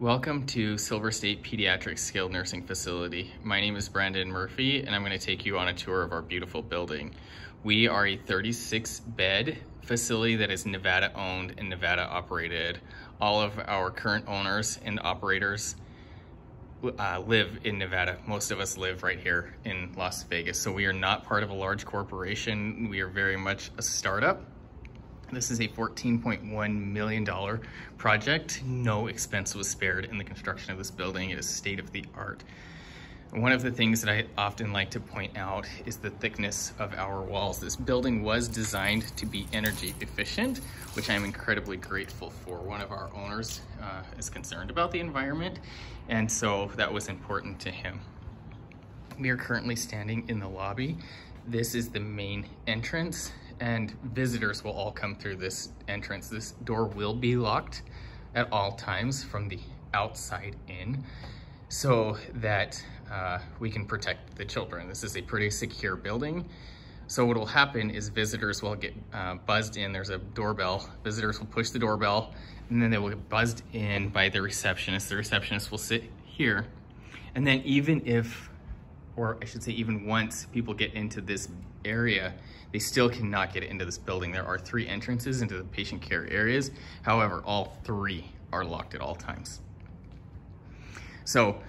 Welcome to Silver State Pediatric Skilled Nursing Facility. My name is Brandon Murphy, and I'm going to take you on a tour of our beautiful building. We are a 36-bed facility that is Nevada owned and Nevada operated. All of our current owners and operators live in Nevada. Most of us live right here in Las Vegas. So we are not part of a large corporation. We are very much a startup. This is a $14.1 million project. No expense was spared in the construction of this building. It is state of the art. One of the things that I often like to point out is the thickness of our walls. This building was designed to be energy efficient, which I'm incredibly grateful for. One of our owners is concerned about the environment, and so that was important to him. We are currently standing in the lobby. This is the main entrance, and visitors will all come through this entrance. This door will be locked at all times from the outside in so that we can protect the children. This is a pretty secure building. So what will happen is visitors will get buzzed in. There's a doorbell. Visitors will push the doorbell, and then they will get buzzed in by the receptionist. The receptionist will sit here. And then even if, or I should say even once people get into this area, they still cannot get into this building. There are 3 entrances into the patient care areas. However, all 3 are locked at all times. So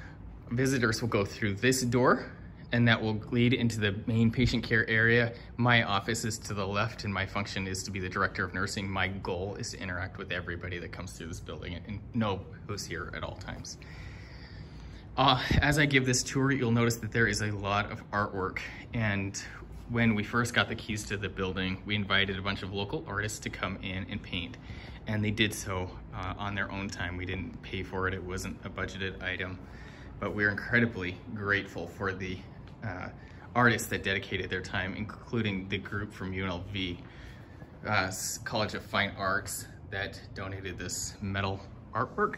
visitors will go through this door, and that will lead into the main patient care area. My office is to the left, and my function is to be the director of nursing. My goal is to interact with everybody that comes through this building and know who's here at all times. As I give this tour, you'll notice that there is a lot of artwork, and when we first got the keys to the building, we invited a bunch of local artists to come in and paint, and they did so on their own time. We didn't pay for it. It wasn't a budgeted item, but we're incredibly grateful for the artists that dedicated their time, including the group from UNLV, College of Fine Arts, that donated this metal artwork.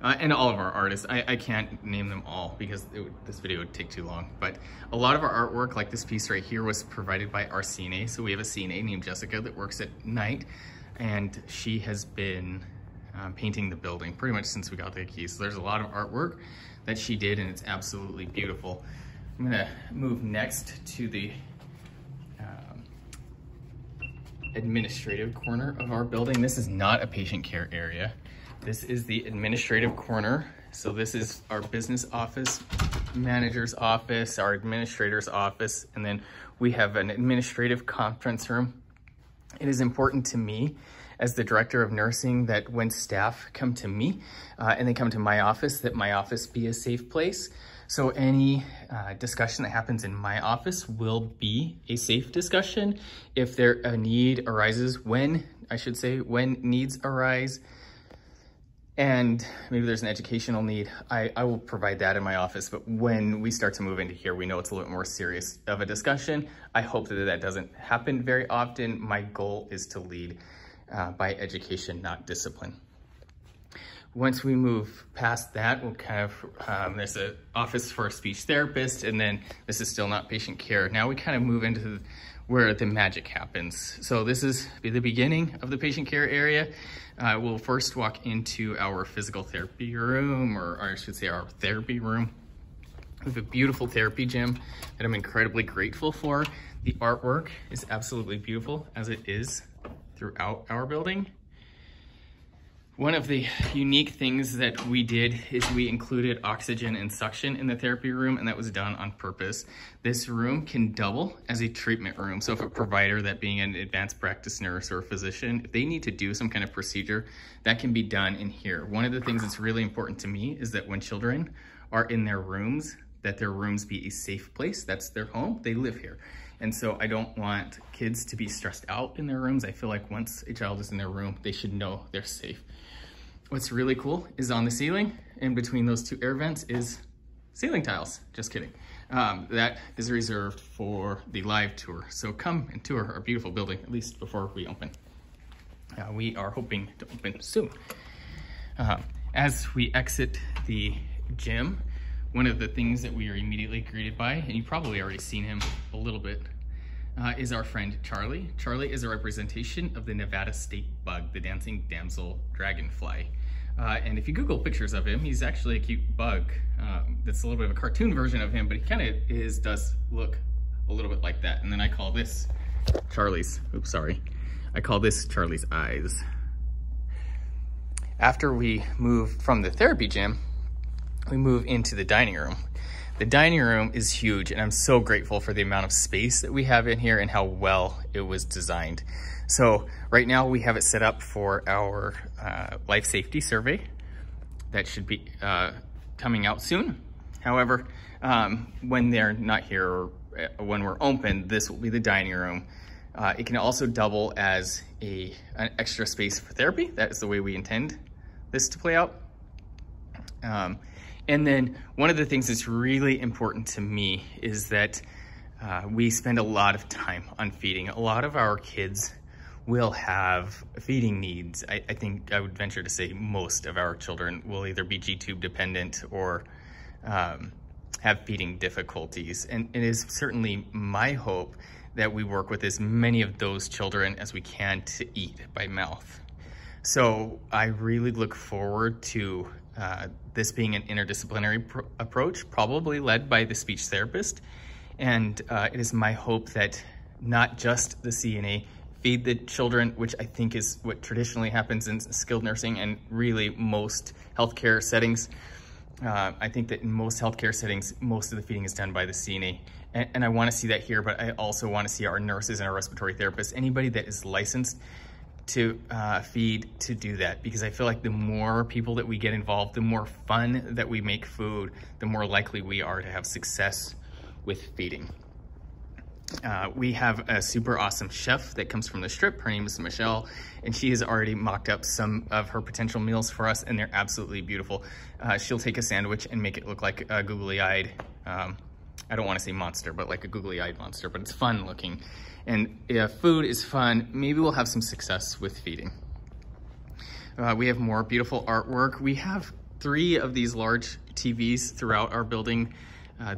And all of our artists. I can't name them all because this video would take too long, but a lot of our artwork, like this piece right here, was provided by our CNA. So we have a CNA named Jessica that works at night, and she has been painting the building pretty much since we got the keys. So there's a lot of artwork that she did, and it's absolutely beautiful. I'm gonna move next to the administrative corner of our building. This is not a patient care area. This is the administrative corner. So this is our business office, manager's office, our administrator's office, and then we have an administrative conference room. It is important to me as the director of nursing that when staff come to me and they come to my office, that my office be a safe place. So any discussion that happens in my office will be a safe discussion. If a need arises, when needs arise, and maybe there's an educational need, I will provide that in my office. But when we start to move into here, we know it's a little bit more serious of a discussion. I hope that doesn't happen very often. My goal is to lead by education, not discipline. Once we move past that, we'll kind of, there's an office for a speech therapist, and then this is still not patient care. Now we kind of move into where the magic happens. So this is the beginning of the patient care area. We'll first walk into our physical therapy room, or I should say our therapy room. We have a beautiful therapy gym that I'm incredibly grateful for. The artwork is absolutely beautiful, as it is throughout our building. One of the unique things that we did is we included oxygen and suction in the therapy room, and that was done on purpose. This room can double as a treatment room. So if a provider, that being an advanced practice nurse or a physician, if they need to do some kind of procedure, that can be done in here. One of the things that's really important to me is that when children are in their rooms, that their rooms be a safe place. That's their home, they live here. And so I don't want kids to be stressed out in their rooms. I feel like once a child is in their room, they should know they're safe. What's really cool is on the ceiling, in between those 2 air vents, is ceiling tiles. Just kidding. That is reserved for the live tour. So come and tour our beautiful building, at least before we open. We are hoping to open soon. As we exit the gym, one of the things that we are immediately greeted by, and you've probably already seen him a little bit, is our friend Charlie. Charlie is a representation of the Nevada state bug, the dancing damsel dragonfly. And if you Google pictures of him, he's actually a cute bug. That's a little bit of a cartoon version of him, but he kind of does look a little bit like that. And then I call this Charlie's, oops, sorry. I call this Charlie's eyes. After we move from the therapy gym, we move into the dining room. The dining room is huge, and I'm so grateful for the amount of space that we have in here and how well it was designed. So right now we have it set up for our life safety survey that should be coming out soon. However, when they're not here or when we're open, this will be the dining room. It can also double as an extra space for therapy. That is the way we intend this to play out. And then one of the things that's really important to me is that we spend a lot of time on feeding. A lot of our kids will have feeding needs. I think I would venture to say most of our children will either be G-tube dependent or have feeding difficulties. And it is certainly my hope that we work with as many of those children as we can to eat by mouth. So I really look forward to this being an interdisciplinary approach, probably led by the speech therapist. And it is my hope that not just the CNA feed the children, which I think is what traditionally happens in skilled nursing and really most healthcare settings. I think that in most healthcare settings, most of the feeding is done by the CNA. And I want to see that here, but I also want to see our nurses and our respiratory therapists, anybody that is licensed to feed, to do that, because I feel like the more people that we get involved, the more fun that we make food, the more likely we are to have success with feeding. We have a super awesome chef that comes from the Strip. Her name is Michelle, and she has already mocked up some of her potential meals for us, and they're absolutely beautiful. She'll take a sandwich and make it look like a googly-eyed, I don't want to say monster, but like a googly-eyed monster, but it's fun looking. And if food is fun, maybe we'll have some success with feeding. We have more beautiful artwork. We have 3 of these large TVs throughout our building.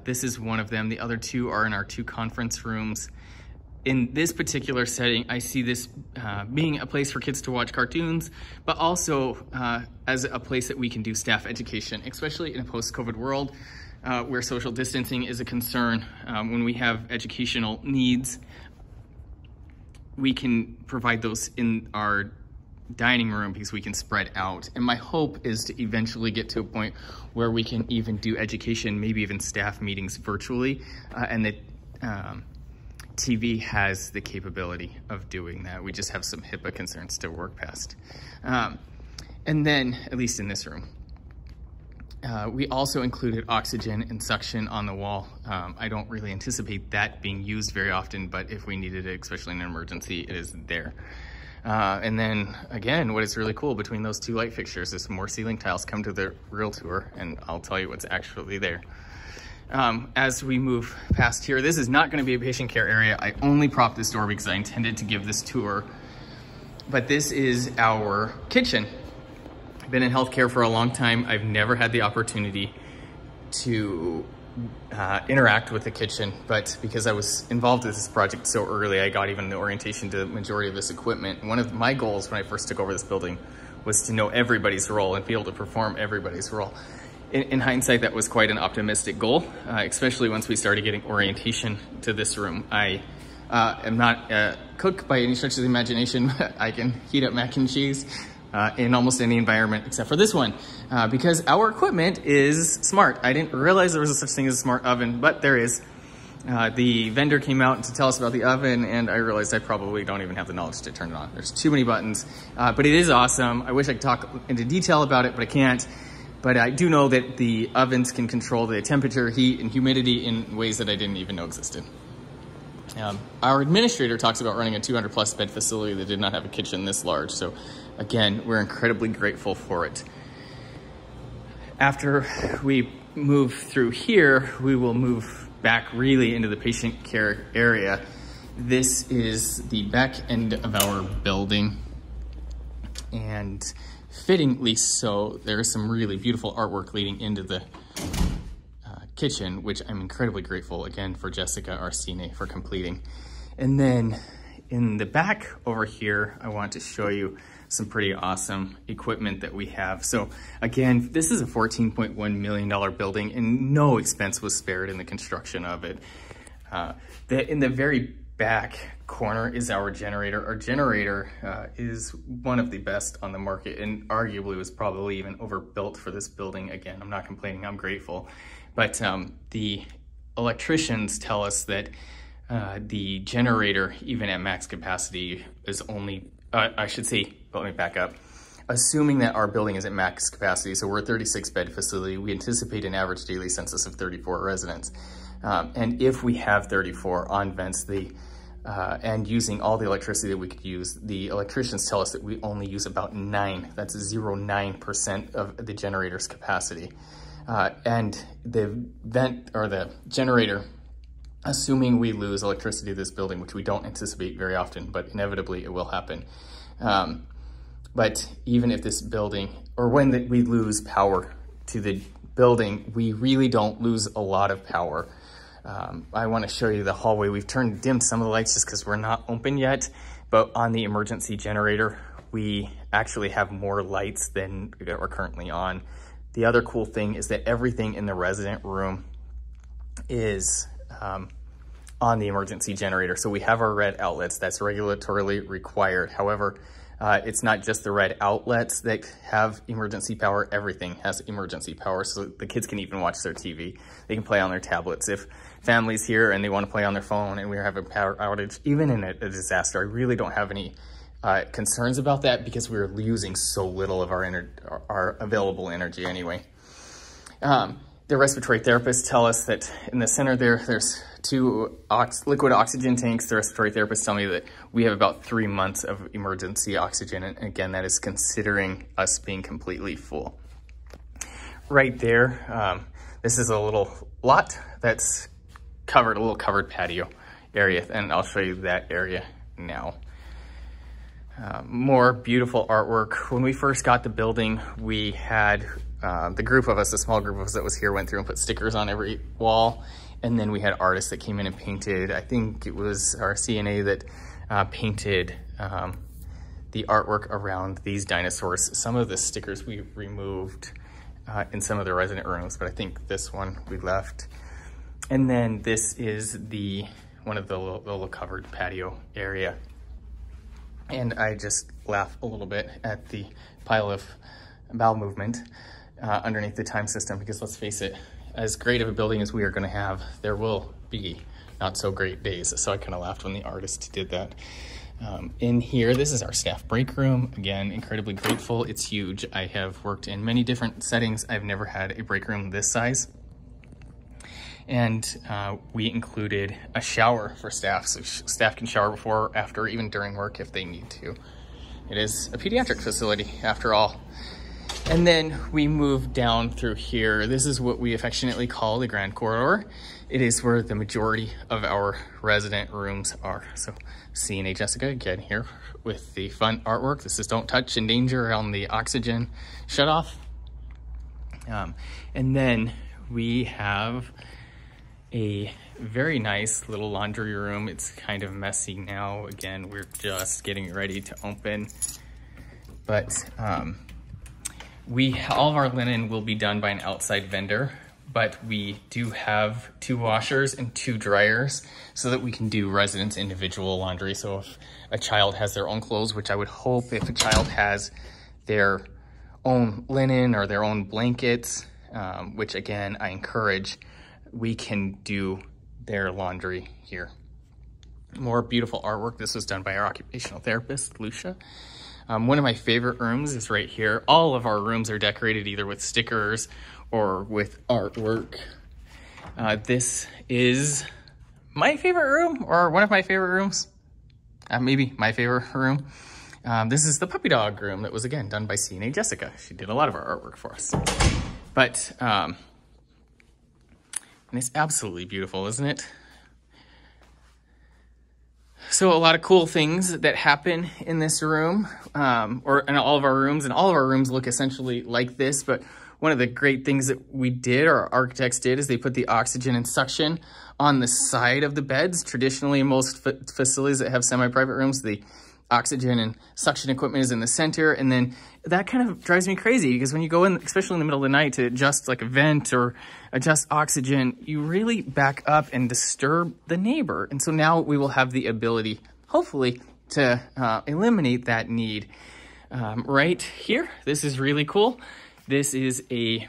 This is one of them. The other 2 are in our 2 conference rooms. In this particular setting, I see this being a place for kids to watch cartoons, but also as a place that we can do staff education, especially in a post-COVID world where social distancing is a concern. When we have educational needs, we can provide those in our dining room because we can spread out. And my hope is to eventually get to a point where we can even do education, maybe even staff meetings virtually, and that TV has the capability of doing that. We just have some HIPAA concerns to work past. And then, at least in this room, we also included oxygen and suction on the wall. I don't really anticipate that being used very often, but if we needed it, especially in an emergency, it is there. And then again, what is really cool between those 2 light fixtures is some more ceiling tiles. Come to the real tour and I'll tell you what's actually there. As we move past here, this is not going to be a patient care area. I only propped this door because I intended to give this tour, but this is our kitchen. I've been in healthcare for a long time. I've never had the opportunity to interact with the kitchen, but because I was involved with this project so early, I got even the orientation to the majority of this equipment. One of my goals when I first took over this building was to know everybody's role and be able to perform everybody's role. In hindsight, that was quite an optimistic goal, especially once we started getting orientation to this room. I am not a cook by any stretch of the imagination, but I can heat up mac and cheese in almost any environment except for this one, because our equipment is smart. I didn't realize there was a such thing as a smart oven, but there is. The vendor came out to tell us about the oven, and I realized I probably don't even have the knowledge to turn it on. There's too many buttons, but it is awesome. I wish I could talk into detail about it, but I can't. But I do know that the ovens can control the temperature, heat, and humidity in ways that I didn't even know existed. Our administrator talks about running a 200+ bed facility that did not have a kitchen this large. So again, we're incredibly grateful for it. After we move through here, we will move back really into the patient care area. This is the back end of our building, and fittingly so, there is some really beautiful artwork leading into the kitchen, which I'm incredibly grateful again for Jessica, our CNA, for completing. And then in the back over here, I want to show you some pretty awesome equipment that we have. So again, this is a $14.1 million building and no expense was spared in the construction of it. In the very back corner is our generator. Our generator is one of the best on the market and arguably was probably even overbuilt for this building. Again, I'm not complaining, I'm grateful. But the electricians tell us that the generator, even at max capacity, is only, I should say, let me back up. Assuming that our building is at max capacity, so we're a 36-bed facility, we anticipate an average daily census of 34 residents. And if we have 34 on vents, and using all the electricity that we could use, the electricians tell us that we only use about 0.09% of the generator's capacity. And the vent or the generator, assuming we lose electricity to this building, which we don't anticipate very often, but inevitably it will happen. But even if this building, or when we lose power to the building, we really don't lose a lot of power. I want to show you the hallway. We've dimmed some of the lights just because we're not open yet, but on the emergency generator, we actually have more lights than are currently on. The other cool thing is that everything in the resident room is on the emergency generator. So we have our red outlets, that's regulatorily required. However, it's not just the red outlets that have emergency power, everything has emergency power. So the kids can even watch their TV. They can play on their tablets. If family's here and they want to play on their phone and we have a power outage, even in a disaster, I really don't have any concerns about that because we're using so little of our available energy anyway. The respiratory therapists tell us that in the center there's 2 liquid oxygen tanks. The respiratory therapists tell me that we have about 3 months of emergency oxygen. And again, that is considering us being completely full. Right there, this is a little lot that's covered, a little covered patio area. And I'll show you that area now. More beautiful artwork. When we first got the building, we had the group of us, a small group of us that was here, went through and put stickers on every wall. And then we had artists that came in and painted. I think it was our CNA that painted the artwork around these dinosaurs. Some of the stickers we removed in some of the resident rooms, but I think this one we left. And then this is one of the little covered patio area. And I just laugh a little bit at the pile of bowel movement underneath the time system, because let's face it, as great of a building as we are gonna have, there will be not so great days. So I kind of laughed when the artist did that. In here, this is our staff break room. Again, incredibly grateful, it's huge. I have worked in many different settings. I've never had a break room this size. And we included a shower for staff, so staff can shower before, after, even during work if they need to. It is a pediatric facility after all. And then we move down through here. This is what we affectionately call the Grand Corridor. It is where the majority of our resident rooms are. So CNA Jessica again here with the fun artwork. This is Don't Touch in Danger on the oxygen shutoff. And then we have a very nice little laundry room. It's kind of messy now. Again, we're just getting ready to open. But all of our linen will be done by an outside vendor, but we do have 2 washers and 2 dryers so that we can do residents' individual laundry. So if a child has their own clothes, which I would hope if a child has their own linen or their own blankets, which again, I encourage, we can do their laundry here. More beautiful artwork. This was done by our occupational therapist, Lucia. One of my favorite rooms is right here. All of our rooms are decorated either with stickers or with artwork. This is my favorite room, or one of my favorite rooms. Maybe my favorite room. This is the puppy dog room that was, again, done by CNA Jessica. She did a lot of our artwork for us. But, and it's absolutely beautiful, isn't it? So a lot of cool things that happen in this room, or in all of our rooms, and all of our rooms look essentially like this, but one of the great things that we did, or our architects did, is they put the oxygen and suction on the side of the beds. Traditionally, in most facilities that have semi-private rooms, the oxygen and suction equipment is in the center. And then that kind of drives me crazy because when you go in, especially in the middle of the night, to adjust like a vent or adjust oxygen, you really back up and disturb the neighbor. And so now we will have the ability, hopefully, to eliminate that need. Right here, this is really cool. This is a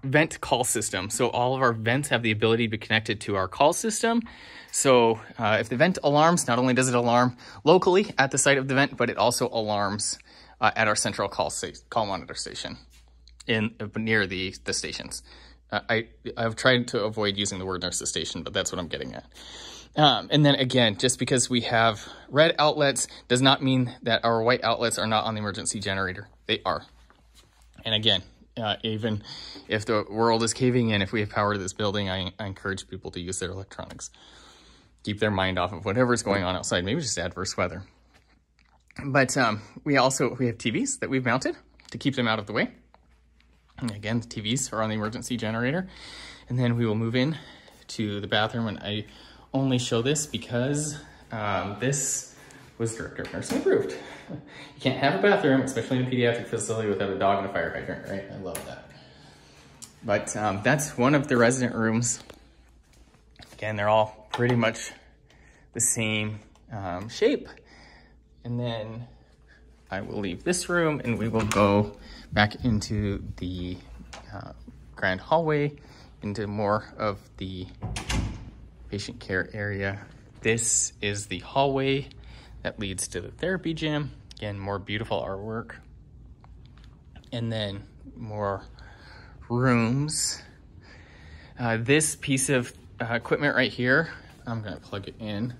vent call system. So all of our vents have the ability to be connected to our call system. So if the vent alarms, not only does it alarm locally at the site of the vent, but it also alarms at our central call monitor station near the stations. I've tried to avoid using the word nurse station, but that's what I'm getting at. And then again, just because we have red outlets does not mean that our white outlets are not on the emergency generator. They are. And again, even if the world is caving in, if we have power to this building, I encourage people to use their electronics. Keep their mind off of whatever's going on outside, maybe just adverse weather. But we have TVs that we've mounted to keep them out of the way. And again, the TVs are on the emergency generator. And then we will move in to the bathroom, and I only show this because this was Director of Nursing approved. You can't have a bathroom, especially in a pediatric facility, without a dog and a fire hydrant, right? I love that. But that's one of the resident rooms. Again, they're all pretty much the same shape. And then I will leave this room and we will go back into the grand hallway, into more of the patient care area. This is the hallway that leads to the therapy gym. Again, more beautiful artwork. And then more rooms. This piece of equipment right here, I'm gonna plug it in.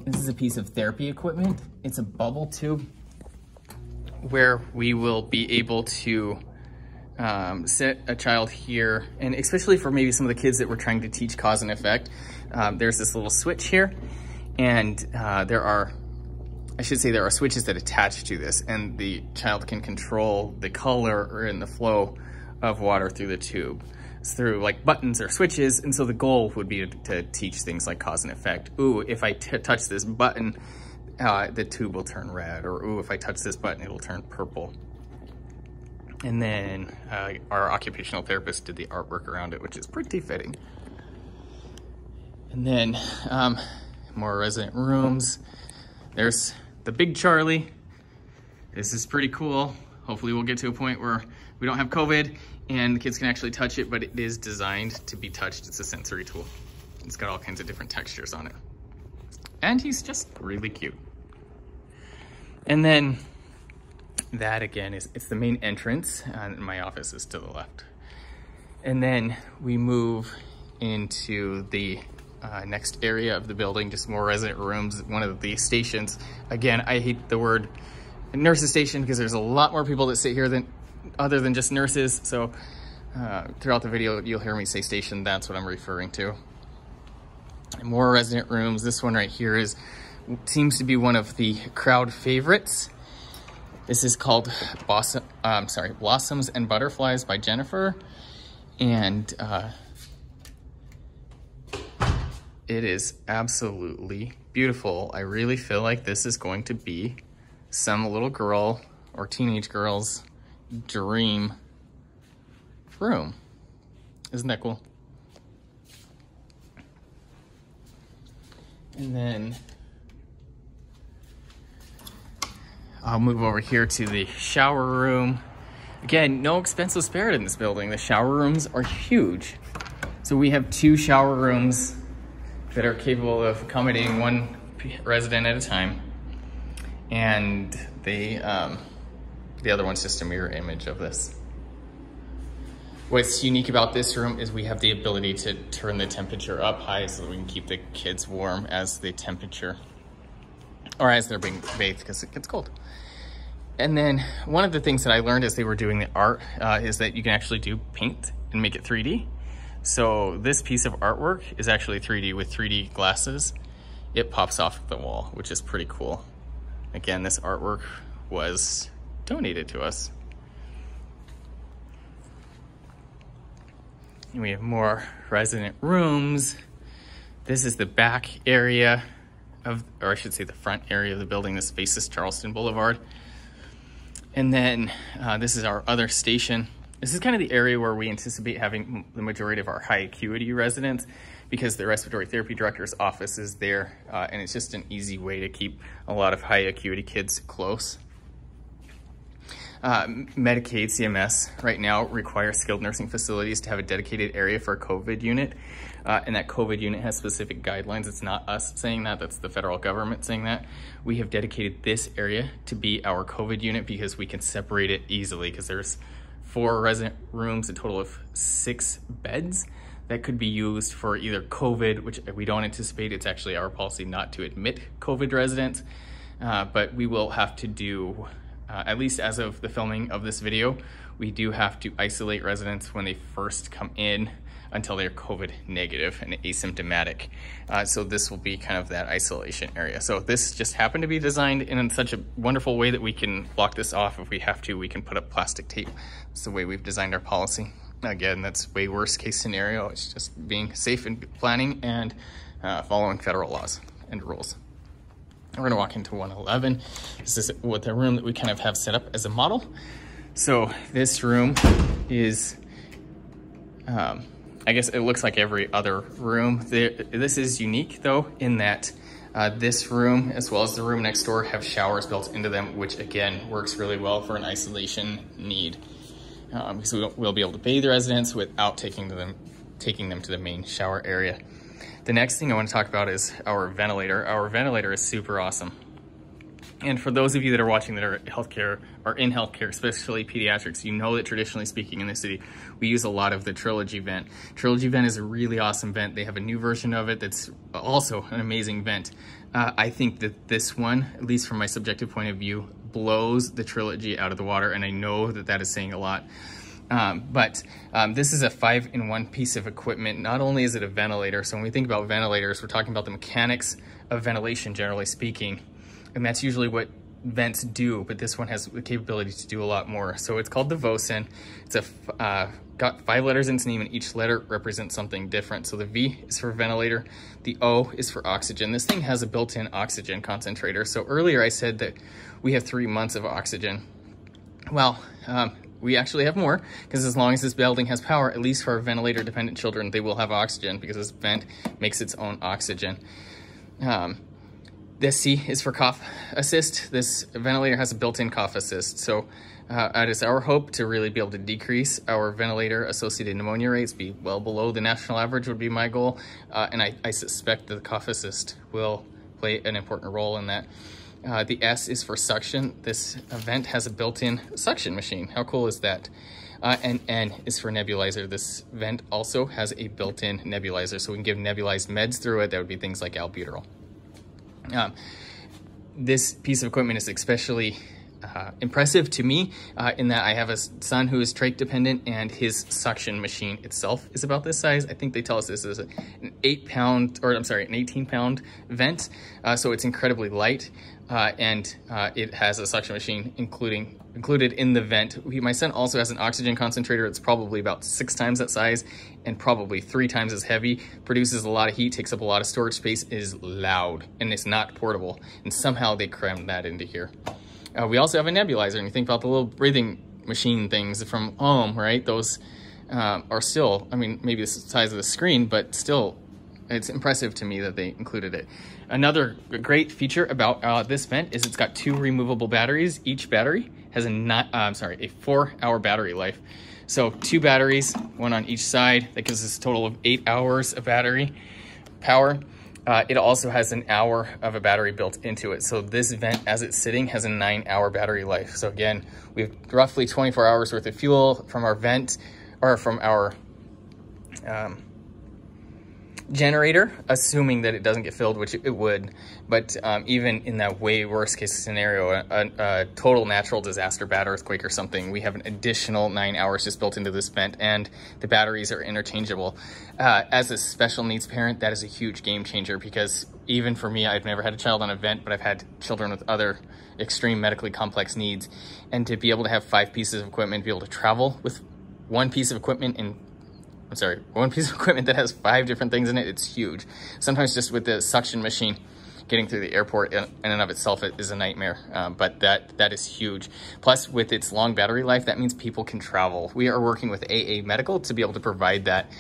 This is a piece of therapy equipment. It's a bubble tube where we will be able to set a child here, and especially for maybe some of the kids that we're trying to teach cause and effect, there's this little switch here, and there are switches that attach to this, and the child can control the color and the flow of water through the tube. It's through like buttons or switches, and so the goal would be to teach things like cause and effect. Ooh, if I touch this button, the tube will turn red, or ooh, if I touch this button, it'll turn purple. And then our occupational therapist did the artwork around it, which is pretty fitting. And then more resident rooms. There's the big Charlie. This is pretty cool. Hopefully we'll get to a point where we don't have COVID and the kids can actually touch it, but it is designed to be touched. It's a sensory tool. It's got all kinds of different textures on it. And he's just really cute. And then that again it's the main entrance, and my office is to the left. And then we move into the next area of the building, just more resident rooms, one of the stations. Again, I hate the word nurses station because there's a lot more people that sit here other than just nurses. So throughout the video, you'll hear me say station. That's what I'm referring to. And more resident rooms. This one right here seems to be one of the crowd favorites. This is called Blossoms and Butterflies by Jennifer. And it is absolutely beautiful. I really feel like this is going to be some little girl or teenage girl's dream room. Isn't that cool? And then I'll move over here to the shower room. Again, no expense was spared in this building. The shower rooms are huge. So we have 2 shower rooms that are capable of accommodating 1 resident at a time. And the other one's just a mirror image of this. What's unique about this room is we have the ability to turn the temperature up high so that we can keep the kids warm as the temperature, or as they're being bathed, because it gets cold. And then one of the things that I learned as they were doing the art is that you can actually do paint and make it 3D. So this piece of artwork is actually 3D with 3D glasses. It pops off the wall, which is pretty cool. Again, this artwork was donated to us. And we have more resident rooms. This is the back area of, or I should say the front area of the building. This faces Charleston Boulevard. And then this is our other station. This is kind of the area where we anticipate having the majority of our high acuity residents, because the respiratory therapy director's office is there, and it's just an easy way to keep a lot of high acuity kids close. Medicaid, CMS, right now requires skilled nursing facilities to have a dedicated area for a COVID unit, and that COVID unit has specific guidelines. It's not us saying that, that's the federal government saying that. We have dedicated this area to be our COVID unit because we can separate it easily, because there's 4 resident rooms, a total of 6 beds that could be used for either COVID, which we don't anticipate. It's actually our policy not to admit COVID residents, but we will have to do, at least as of the filming of this video, we do have to isolate residents when they first come in until they're COVID negative and asymptomatic. So this will be kind of that isolation area. So this just happened to be designed in such a wonderful way that we can block this off. If we have to, we can put up plastic tape. That's the way we've designed our policy. Again, that's way worst case scenario. It's just being safe in planning and following federal laws and rules. We're gonna walk into 111. This is what the room that we kind of have set up as a model. So this room is, I guess it looks like every other room. This is unique though, in that this room, as well as the room next door, have showers built into them, which again, works really well for an isolation need. Because we'll be able to bathe the residents without taking them to the main shower area. The next thing I want to talk about is our ventilator. Our ventilator is super awesome. And for those of you that are watching that are in healthcare, especially pediatrics, you know that traditionally speaking in this city, we use a lot of the Trilogy vent. Trilogy vent is a really awesome vent. They have a new version of it that's also an amazing vent. I think that this one, at least from my subjective point of view, blows the Trilogy out of the water, and I know that that is saying a lot. This is a 5-in-1 piece of equipment. Not only is it a ventilator, so when we think about ventilators, we're talking about the mechanics of ventilation, generally speaking, and that's usually what vents do, but this one has the capability to do a lot more. So it's called the Vosen. It's got 5 letters in its name, and each letter represents something different. So the V is for ventilator, the O is for oxygen. This thing has a built-in oxygen concentrator. So earlier I said that we have 3 months of oxygen. Well, we actually have more, because as long as this building has power, at least for our ventilator-dependent children, they will have oxygen, because this vent makes its own oxygen. This C is for cough assist. This ventilator has a built-in cough assist. So it is our hope to really be able to decrease our ventilator-associated pneumonia rates, be well below the national average would be my goal. And I suspect that the cough assist will play an important role in that. The S is for suction. This vent has a built-in suction machine. How cool is that? And N is for nebulizer. This vent also has a built-in nebulizer, so we can give nebulized meds through it. That would be things like albuterol. This piece of equipment is especially impressive to me in that I have a son who is trach dependent, and his suction machine itself is about this size. I think they tell us this is an 18-pound vent, so it's incredibly light, and it has a suction machine included in the vent. My son also has an oxygen concentrator. It's probably about 6 times that size and probably 3 times as heavy, produces a lot of heat, takes up a lot of storage space, is loud, and it's not portable, and somehow they crammed that into here. We also have a nebulizer, and you think about the little breathing machine things from home, right? Those are still, I mean, maybe the size of the screen, but still, it's impressive to me that they included it. Another great feature about this vent is it's got 2 removable batteries. Each battery has a 4-hour battery life. So 2 batteries, 1 on each side. That gives us a total of 8 hours of battery power. It also has an hour of a battery built into it. So this vent, as it's sitting, has a 9-hour battery life. So again, we have roughly 24 hours worth of fuel from our vent, or from our generator, assuming that it doesn't get filled, which it would. But even in that way worst case scenario, a total natural disaster, bad earthquake or something, we have an additional 9 hours just built into this vent, and the batteries are interchangeable. As a special needs parent, that is a huge game changer, because even for me, I've never had a child on a vent, but I've had children with other extreme medically complex needs. And to be able to have 5 pieces of equipment, be able to travel with 1 piece of equipment and one piece of equipment that has 5 different things in it. It's huge. Sometimes just with the suction machine, getting through the airport in and of itself is a nightmare, but that is huge. Plus, with its long battery life, that means people can travel. We are working with AA Medical to be able to provide that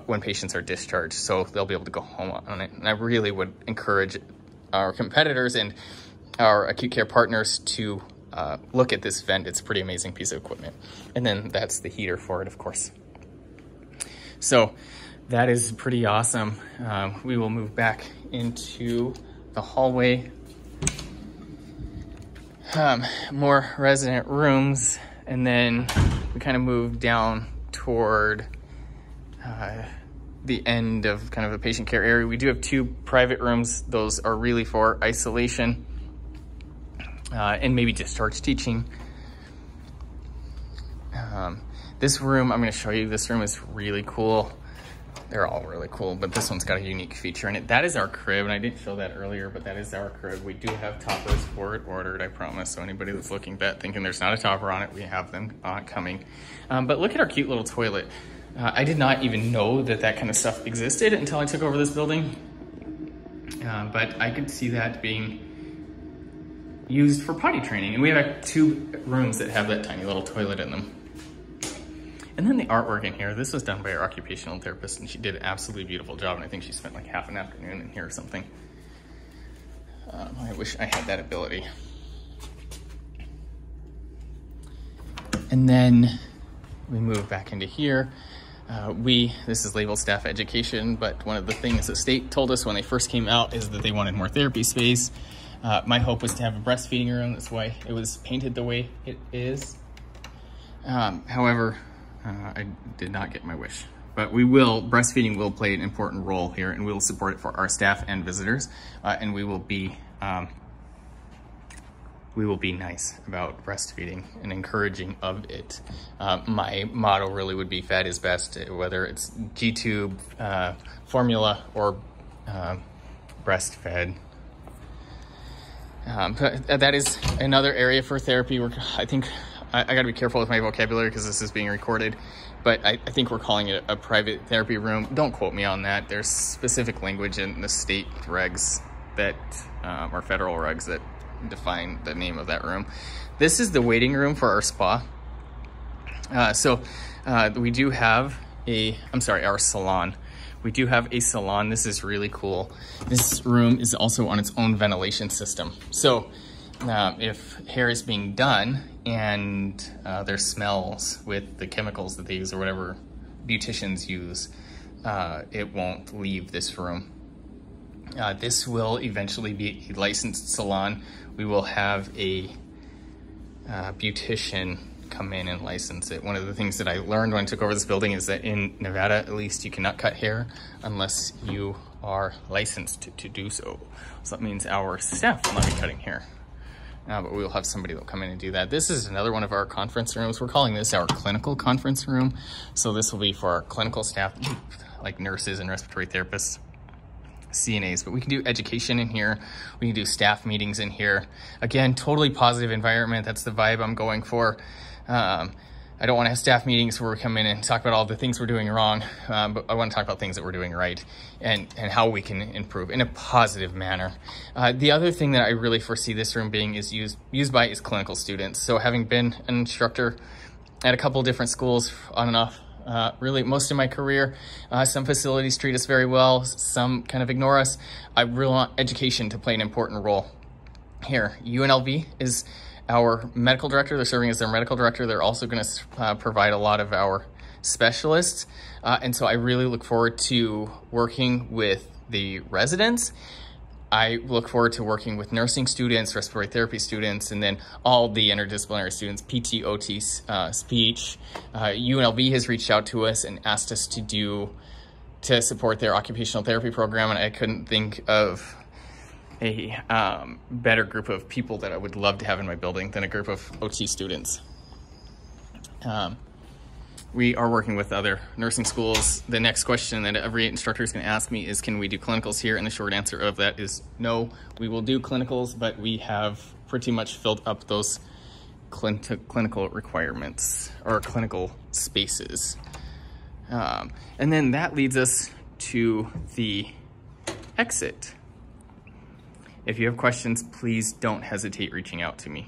when patients are discharged, so they'll be able to go home on it. And I really would encourage our competitors and our acute care partners to look at this vent. It's a pretty amazing piece of equipment. And then that's the heater for it, of course. So that is pretty awesome. We will move back into the hallway. More resident rooms, and then we kind of move down toward the end of kind of a patient care area. We do have 2 private rooms. Those are really for isolation and maybe discharge teaching. This room, I'm going to show you. This room is really cool. They're all really cool, but this one's got a unique feature in it. That is our crib, and I didn't show that earlier, but that is our crib. We do have toppers for it ordered, I promise. So anybody that's looking at thinking there's not a topper on it, we have them coming. But look at our cute little toilet. I did not even know that that kind of stuff existed until I took over this building. But I could see that being used for potty training. And we have 2 rooms that have that tiny little toilet in them. And then the artwork in here, this was done by our occupational therapist, and she did an absolutely beautiful job, and I think she spent like half an afternoon in here or something. I wish I had that ability. And then we move back into here. This is labeled staff education, but one of the things the state told us when they first came out is that they wanted more therapy space. My hope was to have a breastfeeding room. That's why it was painted the way it is. However, I did not get my wish, but breastfeeding will play an important role here, and we will support it for our staff and visitors, and we will be nice about breastfeeding and encouraging of it. My motto really would be fed is best, whether it's G-tube, formula, or breastfed. But that is another area for therapy. I think I gotta be careful with my vocabulary because this is being recorded, but I think we're calling it a private therapy room. Don't quote me on that. There's specific language in the state regs that, or federal regs that define the name of that room. This is the waiting room for our spa. We do have our salon. We do have a salon. This is really cool. This room is also on its own ventilation system. So if hair is being done and there's smells with the chemicals that they use or whatever beauticians use, it won't leave this room. This will eventually be a licensed salon. We will have a beautician come in and license it. One of the things that I learned when I took over this building is that in Nevada, at least, you cannot cut hair unless you are licensed to do so. So that means our staff will not be cutting hair. But we'll have somebody that'll come in and do that. This is another one of our conference rooms. We're calling this our clinical conference room. So this will be for our clinical staff, like nurses and respiratory therapists, CNAs, but we can do education in here. We can do staff meetings in here. Again, totally positive environment. That's the vibe I'm going for. I don't want to have staff meetings where we come in and talk about all the things we're doing wrong, but I want to talk about things that we're doing right and how we can improve in a positive manner. The other thing that I really foresee this room being is used by is clinical students. So having been an instructor at a couple of different schools on and off, really most of my career, some facilities treat us very well, some kind of ignore us. I really want education to play an important role here. UNLV is our medical director. They're serving as their medical director. They're also going to provide a lot of our specialists. And so I really look forward to working with the residents. I look forward to working with nursing students, respiratory therapy students, and then all the interdisciplinary students, PT, OT, speech. UNLV has reached out to us and asked us to support their occupational therapy program, and I couldn't think of a better group of people that I would love to have in my building than a group of OT students. We are working with other nursing schools. The next question that every instructor is going to ask me is, can we do clinicals here? And the short answer of that is no. We will do clinicals, but we have pretty much filled up those clinical requirements or clinical spaces. And then that leads us to the exit. If you have questions, please don't hesitate reaching out to me.